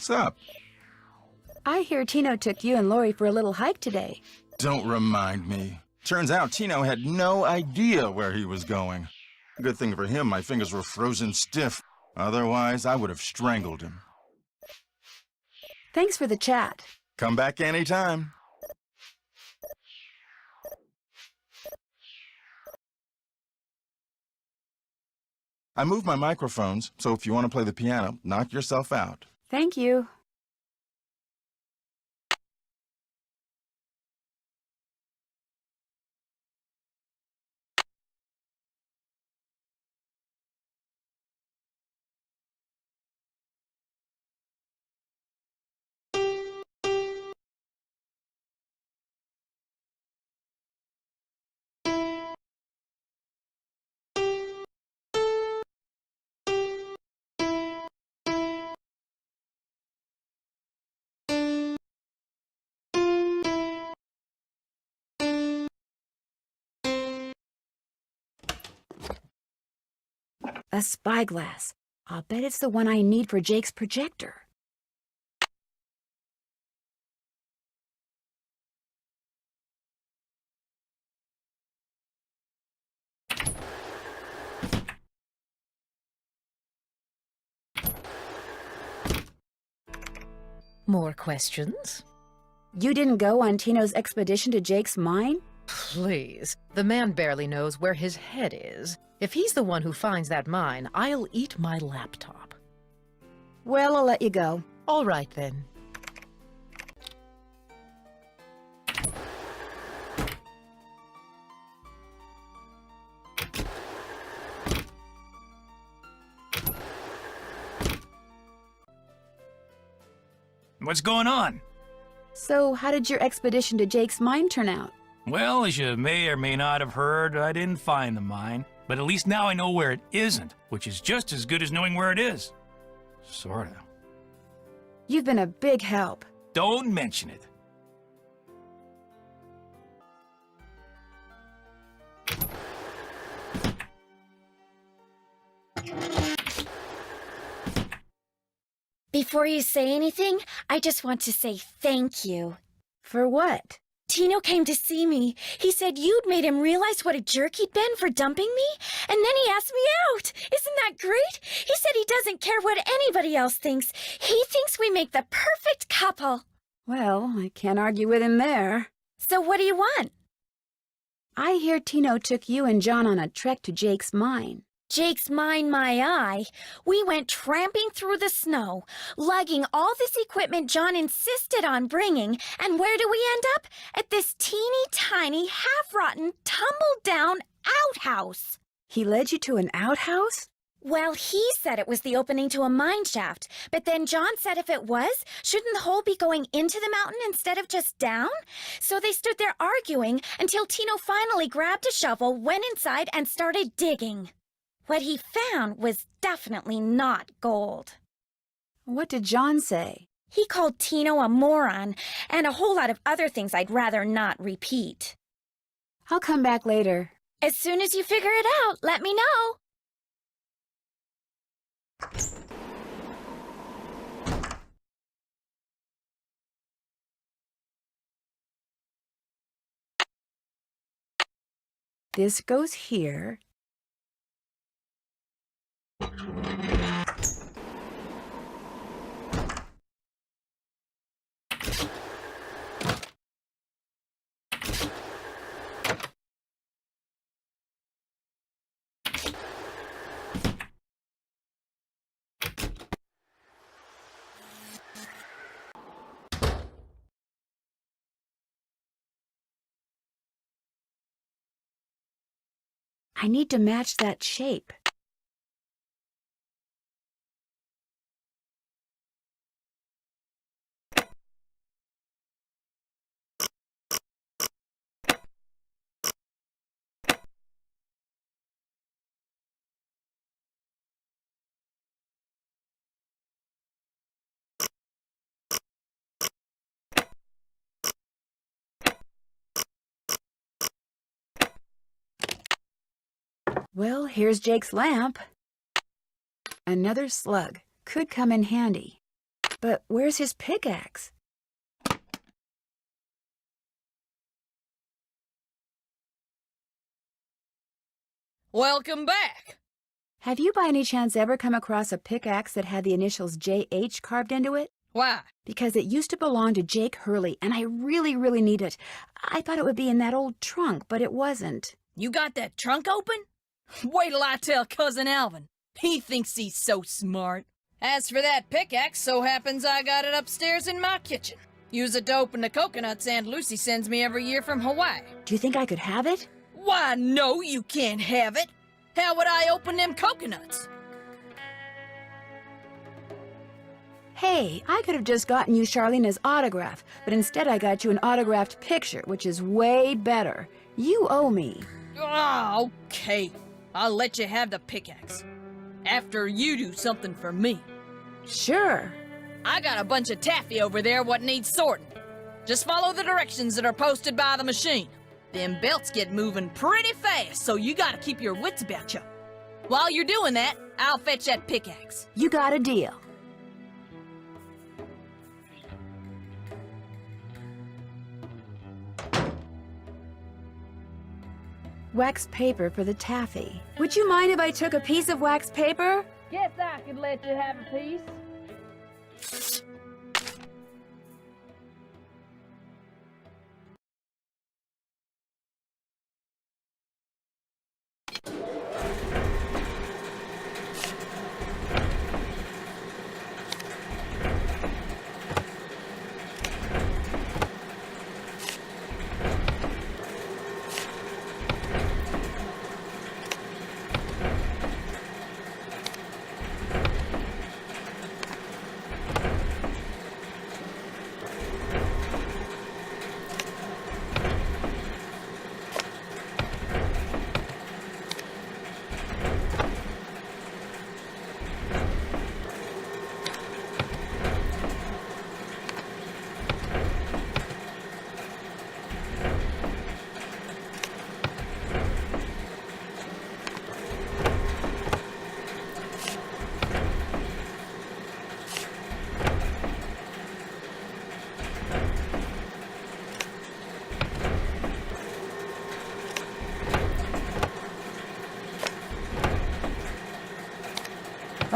What's up? I hear Tino took you and Lori for a little hike today. Don't remind me. Turns out Tino had no idea where he was going. Good thing for him, my fingers were frozen stiff. Otherwise, I would have strangled him. Thanks for the chat. Come back anytime. I moved my microphones, so if you want to play the piano, knock yourself out. Thank you. A spyglass. I'll bet it's the one I need for Jake's projector. More questions? You didn't go on Tino's expedition to Jake's mine? Please. The man barely knows where his head is. If he's the one who finds that mine, I'll eat my laptop. Well, I'll let you go. All right, then. What's going on? So, how did your expedition to Jake's mine turn out? Well, as you may or may not have heard, I didn't find the mine. But at least now I know where it isn't, which is just as good as knowing where it is. Sorta. You've been a big help. Don't mention it. Before you say anything, I just want to say thank you. For what? Tino came to see me. He said you'd made him realize what a jerk he'd been for dumping me, and then he asked me out. Isn't that great? He said he doesn't care what anybody else thinks. He thinks we make the perfect couple. Well, I can't argue with him there. So what do you want? I hear Tino took you and John on a trek to Jake's mine. Jake's mine, my eye. We went tramping through the snow, lugging all this equipment John insisted on bringing, and where do we end up? At this teeny tiny, half-rotten, tumbled-down outhouse. He led you to an outhouse? Well, he said it was the opening to a mine shaft, but then John said if it was, shouldn't the hole be going into the mountain instead of just down? So they stood there arguing until Tino finally grabbed a shovel, went inside, and started digging. What he found was definitely not gold. What did John say? He called Tino a moron, and a whole lot of other things I'd rather not repeat. I'll come back later. As soon as you figure it out, let me know. This goes here. I need to match that shape. Well, here's Jake's lamp. Another slug. Could come in handy. But where's his pickaxe? Welcome back! Have you by any chance ever come across a pickaxe that had the initials J.H. carved into it? Why? Because it used to belong to Jake Hurley, and I really, really need it. I thought it would be in that old trunk, but it wasn't. You got that trunk open? Wait till I tell Cousin Alvin. He thinks he's so smart. As for that pickaxe, so happens I got it upstairs in my kitchen. Use it to open the coconuts Aunt Lucy sends me every year from Hawaii. Do you think I could have it? Why, no, you can't have it. How would I open them coconuts? Hey, I could have just gotten you Charlena's autograph, but instead I got you an autographed picture, which is way better. You owe me. Ah, okay. I'll let you have the pickaxe. After you do something for me. Sure. I got a bunch of taffy over there what needs sorting. Just follow the directions that are posted by the machine. Them belts get moving pretty fast, so you gotta keep your wits about you. While you're doing that, I'll fetch that pickaxe. You got a deal. Wax paper for the taffy. Would you mind if I took a piece of wax paper? Guess I could let you have a piece.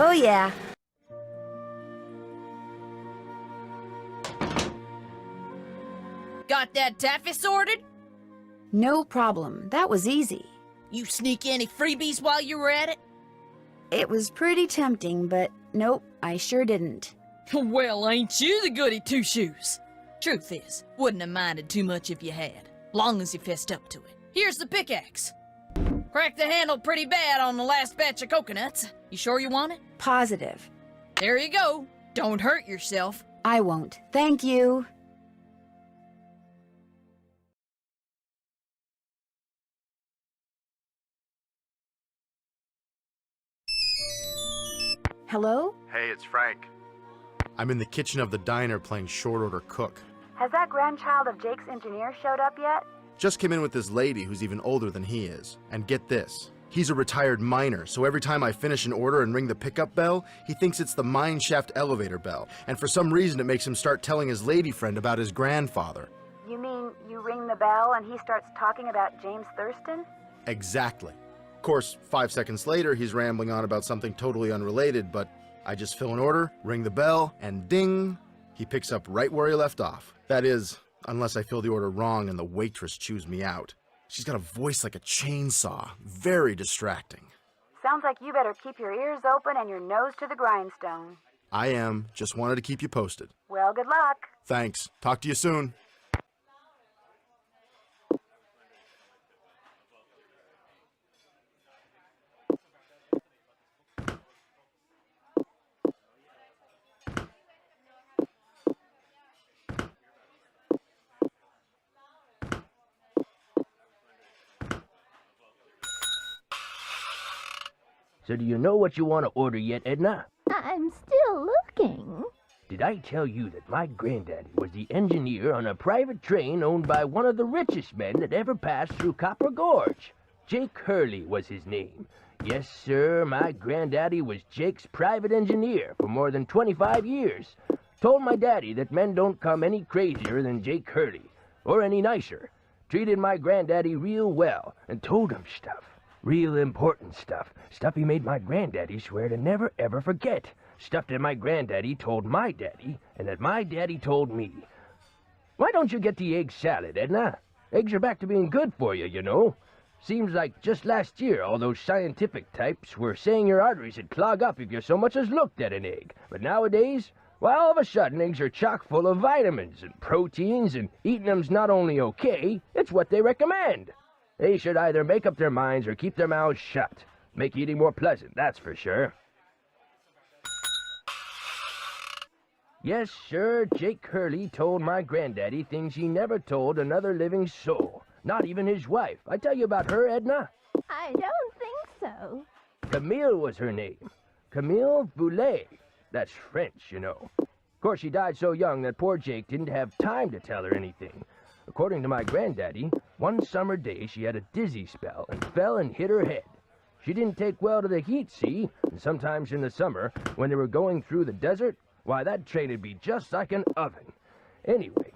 Oh, yeah. Got that taffy sorted? No problem. That was easy. You sneak any freebies while you were at it? It was pretty tempting, but nope, I sure didn't. Well, ain't you the goody two-shoes? Truth is, wouldn't have minded too much if you had, long as you fessed up to it. Here's the pickaxe. Cracked the handle pretty bad on the last batch of coconuts. You sure you want it? Positive. There you go. Don't hurt yourself. I won't. Thank you. Hello? Hey, it's Frank. I'm in the kitchen of the diner playing short order cook. Has that grandchild of Jake's engineer showed up yet? Just came in with this lady who's even older than he is. And get this, he's a retired miner, so every time I finish an order and ring the pickup bell, he thinks it's the mine shaft elevator bell. And for some reason it makes him start telling his lady friend about his grandfather. You mean you ring the bell and he starts talking about James Thurston? Exactly. Of course, 5 seconds later, he's rambling on about something totally unrelated, but I just fill an order, ring the bell, and ding, he picks up right where he left off. That is, unless I fill the order wrong and the waitress chews me out. She's got a voice like a chainsaw. Very distracting. Sounds like you better keep your ears open and your nose to the grindstone. I am. Just wanted to keep you posted. Well, good luck. Thanks. Talk to you soon. So do you know what you want to order yet, Edna? I'm still looking. Did I tell you that my granddaddy was the engineer on a private train owned by one of the richest men that ever passed through Copper Gorge? Jake Hurley was his name. Yes, sir, my granddaddy was Jake's private engineer for more than 25 years. Told my daddy that men don't come any crazier than Jake Hurley, or any nicer. Treated my granddaddy real well, and told him stuff. Real important stuff. Stuff he made my granddaddy swear to never ever forget. Stuff that my granddaddy told my daddy, and that my daddy told me. Why don't you get the egg salad, Edna? Eggs are back to being good for you, you know. Seems like just last year all those scientific types were saying your arteries would clog up if you so much as looked at an egg. But nowadays, well, all of a sudden eggs are chock full of vitamins and proteins, and eating them's not only okay, it's what they recommend. They should either make up their minds or keep their mouths shut. Make eating more pleasant, that's for sure. Yes, sir, Jake Hurley told my granddaddy things he never told another living soul. Not even his wife. I tell you about her, Edna? I don't think so. Camille was her name. Camille Boulet. That's French, you know. Of course, she died so young that poor Jake didn't have time to tell her anything. According to my granddaddy, one summer day she had a dizzy spell and fell and hit her head. She didn't take well to the heat, see? And sometimes in the summer, when they were going through the desert, why, that train'd be just like an oven. Anyway,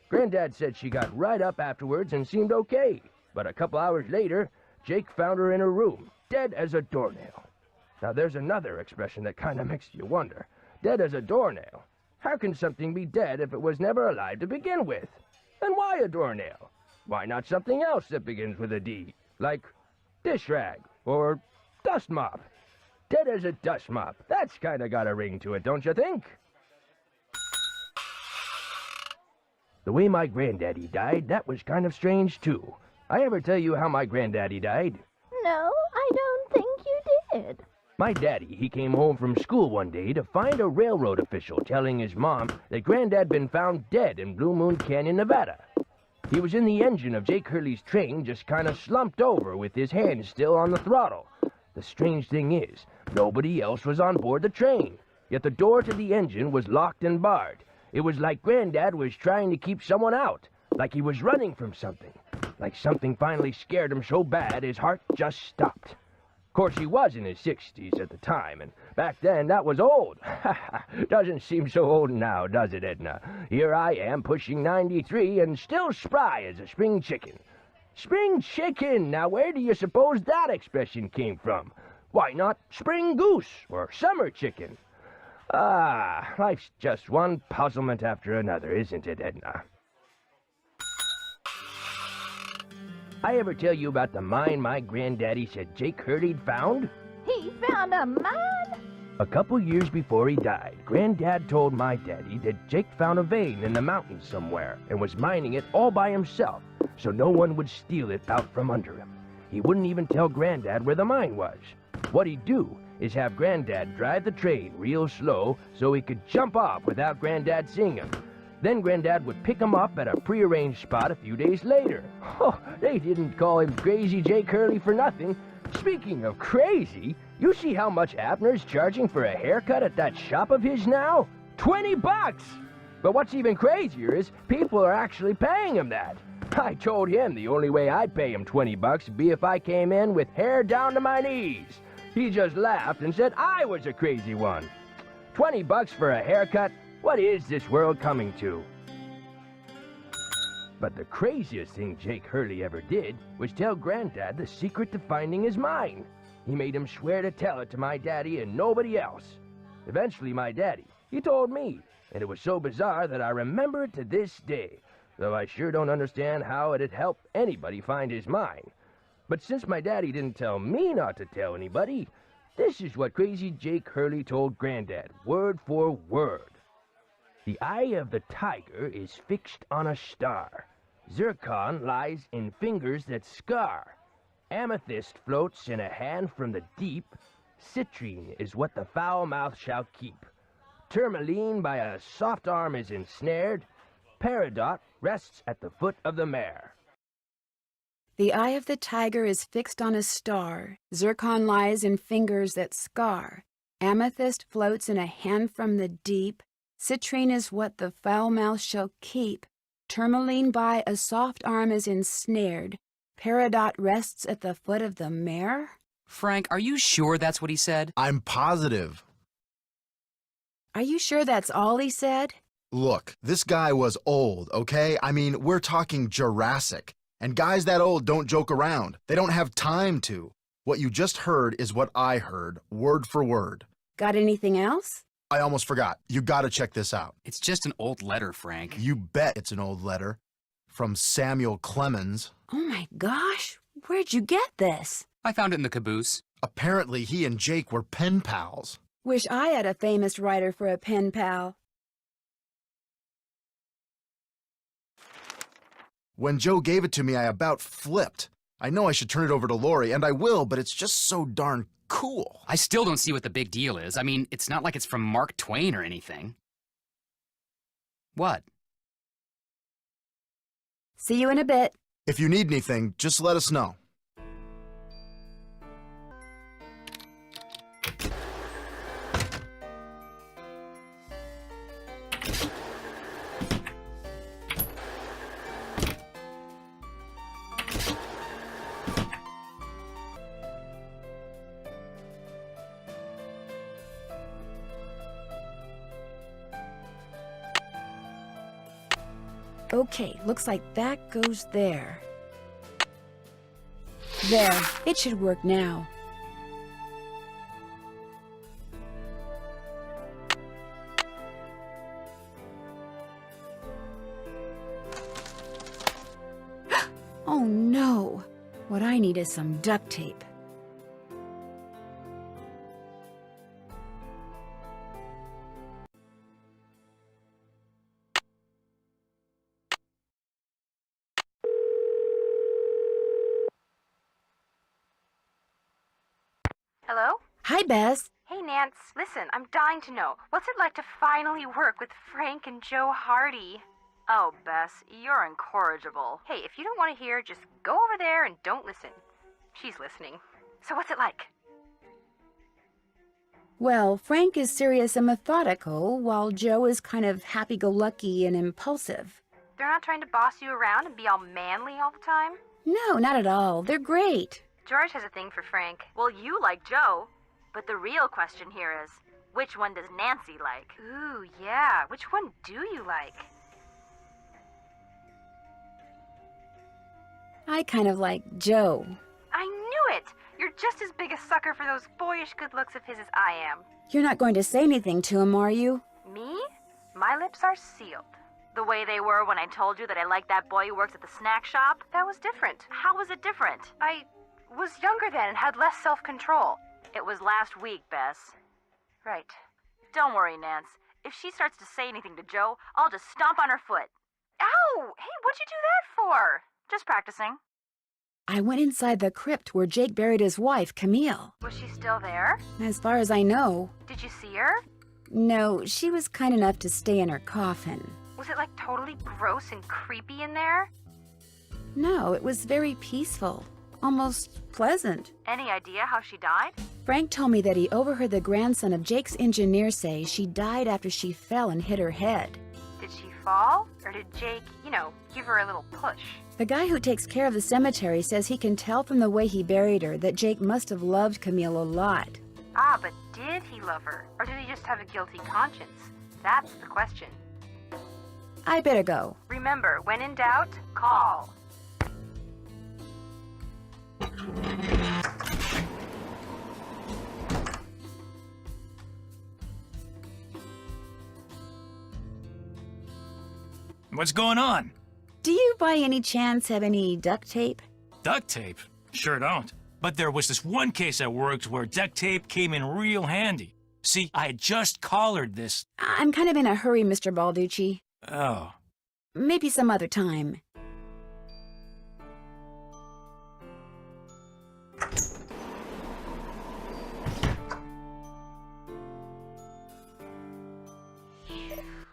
Granddad said she got right up afterwards and seemed okay. But a couple hours later, Jake found her in her room, dead as a doornail. Now there's another expression that kinda makes you wonder. Dead as a doornail. How can something be dead if it was never alive to begin with? And why a doornail? Why not something else that begins with a D? Like dish rag or dust mop. Dead as a dust mop. That's kinda got a ring to it, don't you think? The way my granddaddy died, that was kind of strange, too. I ever tell you how my granddaddy died? No, I don't think you did. My daddy, he came home from school one day to find a railroad official telling his mom that Granddad been found dead in Blue Moon Canyon, Nevada. He was in the engine of Jake Hurley's train, just kind of slumped over with his hands still on the throttle. The strange thing is, nobody else was on board the train, yet the door to the engine was locked and barred. It was like Granddad was trying to keep someone out, like he was running from something, like something finally scared him so bad his heart just stopped. Of course, he was in his 60s at the time, and back then that was old. Doesn't seem so old now, does it, Edna? Here I am, pushing 93, and still spry as a spring chicken. Spring chicken! Now where do you suppose that expression came from? Why not spring goose or summer chicken? Ah, life's just one puzzlement after another, isn't it, Edna? I ever tell you about the mine my granddaddy said Jake Hurley'd found? He found a mine? A couple years before he died, Granddad told my daddy that Jake found a vein in the mountains somewhere and was mining it all by himself, so no one would steal it out from under him. He wouldn't even tell Granddad where the mine was. What he'd do is have Granddad drive the train real slow so he could jump off without Granddad seeing him. Then Granddad would pick him up at a prearranged spot a few days later. Oh, they didn't call him Crazy Jake Hurley for nothing. Speaking of crazy, you see how much Abner's charging for a haircut at that shop of his now? $20! But what's even crazier is people are actually paying him that. I told him the only way I'd pay him $20 would be if I came in with hair down to my knees. He just laughed and said I was a crazy one. $20 for a haircut? What is this world coming to? But the craziest thing Jake Hurley ever did was tell Granddad the secret to finding his mine. He made him swear to tell it to my daddy and nobody else. Eventually, my daddy, he told me, and it was so bizarre that I remember it to this day, though I sure don't understand how it'd help anybody find his mine. But since my daddy didn't tell me not to tell anybody, this is what Crazy Jake Hurley told Granddad, word for word. The eye of the tiger is fixed on a star. Zircon lies in fingers that scar. Amethyst floats in a hand from the deep. Citrine is what the foul mouth shall keep. Tourmaline by a soft arm is ensnared. Peridot rests at the foot of the mare. The eye of the tiger is fixed on a star. Zircon lies in fingers that scar. Amethyst floats in a hand from the deep. Citrine is what the foul mouth shall keep. Tourmaline by a soft arm is ensnared. Peridot rests at the foot of the mare? Frank, are you sure that's what he said? I'm positive. Are you sure that's all he said? Look, this guy was old, okay? I mean, we're talking Jurassic. And guys that old don't joke around. They don't have time to. What you just heard is what I heard, word for word. Got anything else? I almost forgot. You gotta check this out. It's just an old letter, Frank. You bet it's an old letter. From Samuel Clemens. Oh my gosh, where'd you get this? I found it in the caboose. Apparently, he and Jake were pen pals. Wish I had a famous writer for a pen pal. When Joe gave it to me, I about flipped. I know I should turn it over to Lori, and I will, but it's just so darn cool. I still don't see what the big deal is. I mean, it's not like it's from Mark Twain or anything. What? See you in a bit. If you need anything, just let us know. Okay, looks like that goes there. There, it should work now. Oh no! What I need is some duct tape. Hello? Hi, Bess. Hey, Nance. Listen, I'm dying to know. What's it like to finally work with Frank and Joe Hardy? Oh, Bess, you're incorrigible. Hey, if you don't want to hear, just go over there and don't listen. She's listening. So what's it like? Well, Frank is serious and methodical, while Joe is kind of happy-go-lucky and impulsive. They're not trying to boss you around and be all manly all the time? No, not at all. They're great. George has a thing for Frank. Well, you like Joe. But the real question here is, which one does Nancy like? Ooh, yeah. Which one do you like? I kind of like Joe. I knew it! You're just as big a sucker for those boyish good looks of his as I am. You're not going to say anything to him, are you? Me? My lips are sealed. The way they were when I told you that I liked that boy who works at the snack shop, that was different. How was it different? I was younger then and had less self-control. It was last week, Bess. Right. Don't worry, Nance. If she starts to say anything to Joe, I'll just stomp on her foot. Ow! Hey, what'd you do that for? Just practicing. I went inside the crypt where Jake buried his wife, Camille. Was she still there? As far as I know. Did you see her? No, she was kind enough to stay in her coffin. Was it like totally gross and creepy in there? No, it was very peaceful. Almost pleasant. Any idea how she died? Frank told me that he overheard the grandson of Jake's engineer say she died after she fell and hit her head. Did she fall? Or did Jake, give her a little push? The guy who takes care of the cemetery says he can tell from the way he buried her that Jake must have loved Camille a lot. Ah, but did he love her? Or did he just have a guilty conscience? That's the question. I better go. Remember, when in doubt, call. What's going on? Do you by any chance have any duct tape? Duct tape? Sure don't. But there was this one case I worked where duct tape came in real handy. See, I had just collared this. I'm kind of in a hurry, Mr. Balducci. Oh. Maybe some other time.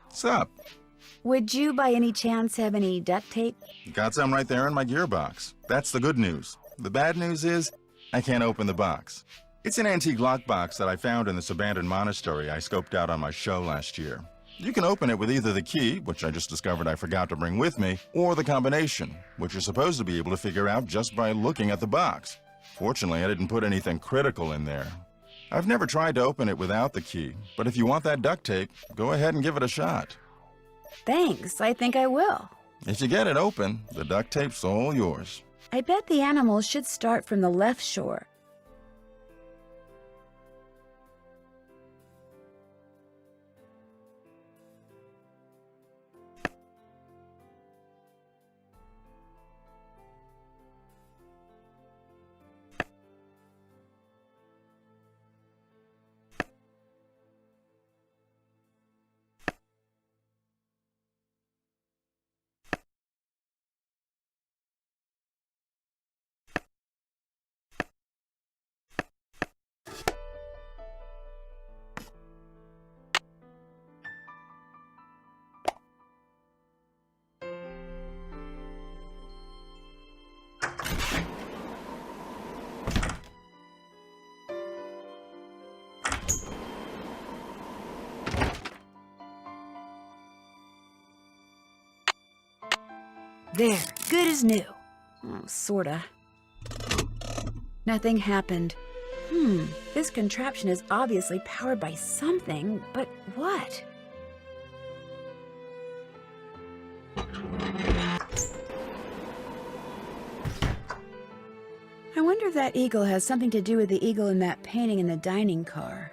What's up? Would you by any chance have any duct tape? Got some right there in my gearbox. That's the good news. The bad news is, I can't open the box. It's an antique lockbox that I found in this abandoned monastery I scoped out on my show last year. You can open it with either the key, which I just discovered I forgot to bring with me, or the combination, which you're supposed to be able to figure out just by looking at the box. Fortunately, I didn't put anything critical in there. I've never tried to open it without the key, but if you want that duct tape, go ahead and give it a shot. Thanks, I think I will. If you get it open, the duct tape's all yours. I bet the animals should start from the left shore. There, good as new. Oh, sorta. Nothing happened. This contraption is obviously powered by something, but what? I wonder if that eagle has something to do with the eagle in that painting in the dining car.